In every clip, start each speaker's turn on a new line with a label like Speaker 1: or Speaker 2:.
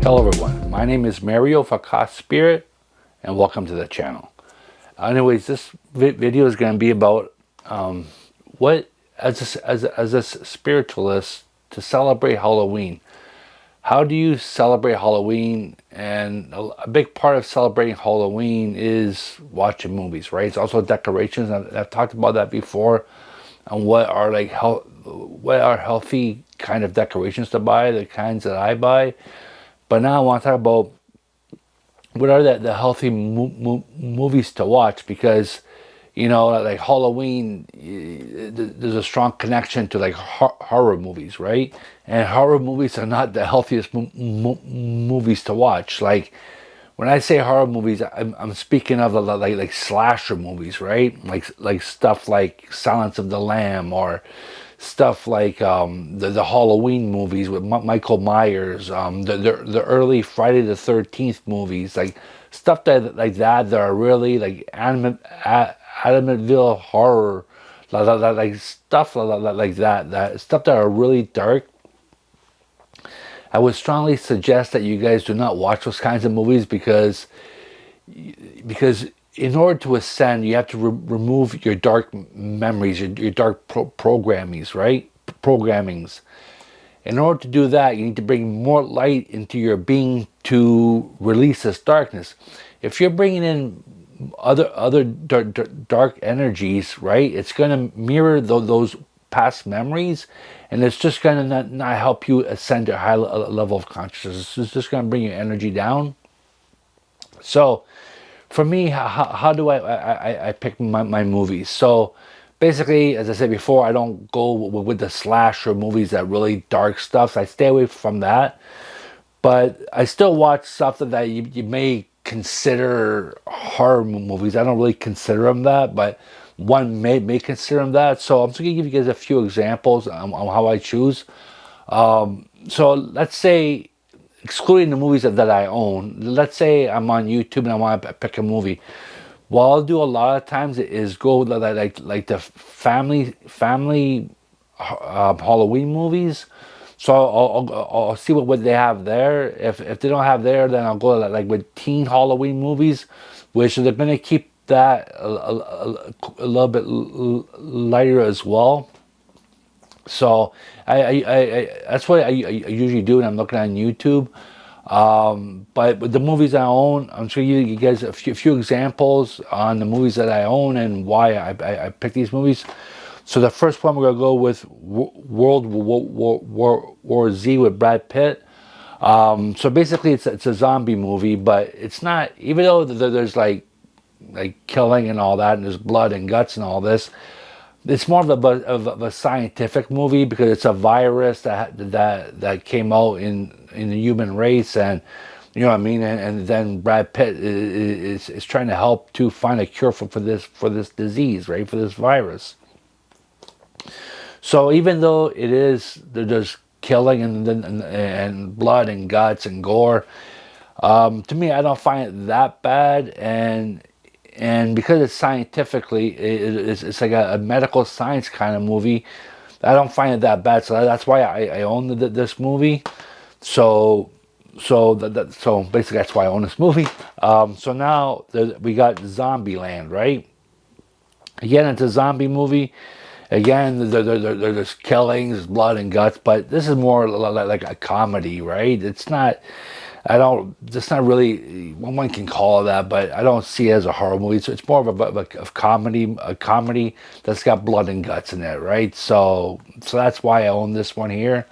Speaker 1: Hello everyone, my name is Mario Fakas Spirit and welcome to the channel. Anyways, this video is going to be about what, as a spiritualist, to celebrate Halloween. How do you celebrate Halloween? And a big part of celebrating Halloween is watching movies, right? It's also decorations. I've talked about that before, and what are healthy kind of decorations to buy, the kinds that I buy. But now I want to talk about what are the healthy movies to watch, because like Halloween, there's a strong connection to like horror movies, right? And horror movies are not the healthiest movies to watch. Like when I say horror movies, I'm speaking of like slasher movies, right? Like stuff like Silence of the Lamb, or stuff like the Halloween movies with Michael Myers, the early Friday the 13th movies, like stuff that are really like Amityville horror, like stuff like that stuff that are really dark. I would strongly suggest that you guys do not watch those kinds of movies, because in order to ascend, you have to remove your dark memories, your dark programmings, right? Programmings. In order to do that, you need to bring more light into your being to release this darkness. If you're bringing in other dark energies, right, it's going to mirror those past memories, and it's just going to not help you ascend to a high level of consciousness. It's just going to bring your energy down. So for me, how do I pick my movies? So basically, as I said before, I don't go with the slasher movies, that really dark stuff. So I stay away from that. But I still watch stuff that you may consider horror movies. I don't really consider them that, but one may consider them that. So I'm just going to give you guys a few examples on how I choose. So let's say, excluding the movies that I own, let's say I'm on YouTube and I want to pick a movie. What I'll do a lot of times is go like the family Halloween movies. So I'll see what they have there. If they don't have there, then I'll go like with teen Halloween movies, which they're gonna keep that a little bit lighter as well. So I that's what I usually do when I'm looking on YouTube. But with the movies I own, I'm sure you guys a few examples on the movies that I own and why I pick these movies. So the first one, we're gonna go with World War Z with Brad Pitt. So basically, it's a zombie movie, but it's not. Even though there's like killing and all that, and there's blood and guts and all this, it's more of a scientific movie, because it's a virus that came out in the human race, and you know what I mean. And then Brad Pitt is trying to help to find a cure for this disease, right? For this virus. So even though there's killing and blood and guts and gore, to me, I don't find it that bad. And because it's scientifically, it's like a medical science kind of movie, I don't find it that bad. So that's why I own this movie. So basically, that's why I own this movie. So now we got Zombieland, right? Again, it's a zombie movie. Again, there's killings, blood and guts, but this is more like a comedy, right? It's not. It's not really. One can call it that, but I don't see it as a horror movie. So it's more of a comedy that's got blood and guts in it, right? So that's why I own this one here.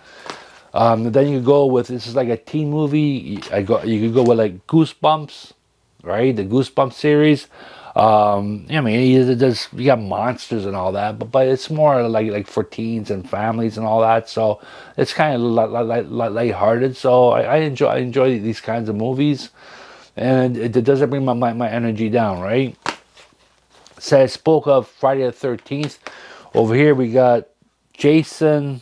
Speaker 1: Then you go with, this is like a teen movie. You could go with like Goosebumps, right? The Goosebumps series. I mean, you got monsters and all that, but it's more like for teens and families and all that. So it's kind of lighthearted. So I enjoy these kinds of movies, and it doesn't bring my energy down, right? So I spoke of Friday the 13th. Over here we got Jason.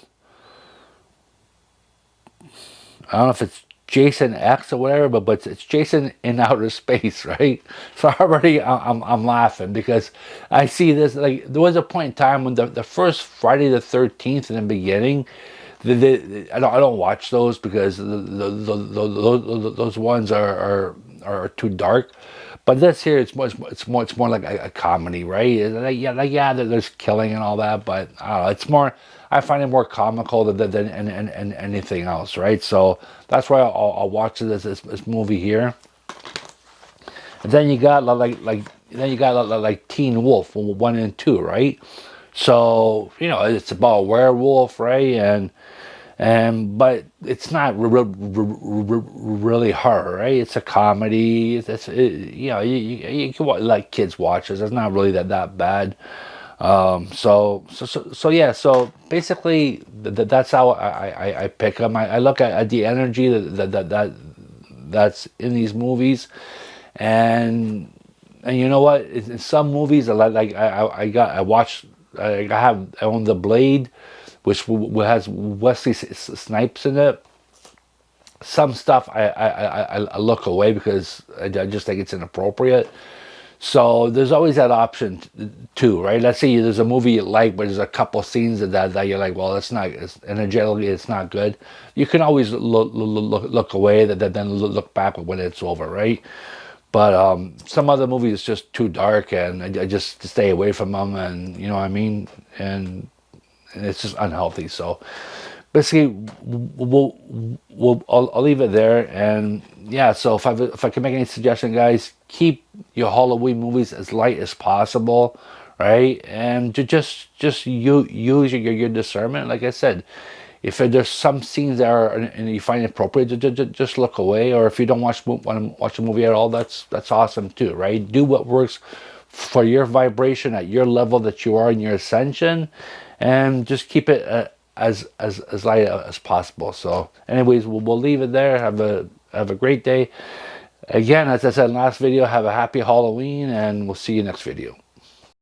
Speaker 1: I don't know if it's Jason X or whatever, but it's Jason in outer space, right? So already I'm laughing, because I see this, like, there was a point in time when the first Friday the 13th in the beginning, I don't watch those because those ones are too dark. But this here, it's more like a comedy, right? Yeah, there's killing and all that, but I don't know, it's more. I find it more comical than anything else, right? So that's why I'll watch this movie here. And then you got then you got like Teen Wolf 1 and 2, right? So it's about a werewolf, right? And but it's not really horror, right? It's a comedy. You can let kids watch this. It's not really that bad. So yeah. So basically, that's how I pick them. I look at the energy that's in these movies, and you know what? In some movies, I watched. I own The Blade, which has Wesley Snipes in it. Some stuff I look away because I just think it's inappropriate. So there's always that option too, right? Let's say there's a movie you like, but there's a couple scenes that you're like, well, energetically it's not good. You can always look away, then look back when it's over, right? But some other movies is just too dark, and I just stay away from them, and you know what I mean, and it's just unhealthy. So basically, I'll leave it there, and yeah. So if I can make any suggestion, guys, keep your Halloween movies as light as possible, right? And just use your discernment. Like I said, if there's some scenes that are and you find it appropriate, just look away. Or if you don't want to watch a movie at all, that's awesome too, right? Do what works for your vibration at your level that you are in your ascension, and just keep it as light as possible. So, anyways, we'll leave it there. Have a great day. Again, as I said in the last video, have a happy Halloween, and we'll see you next video.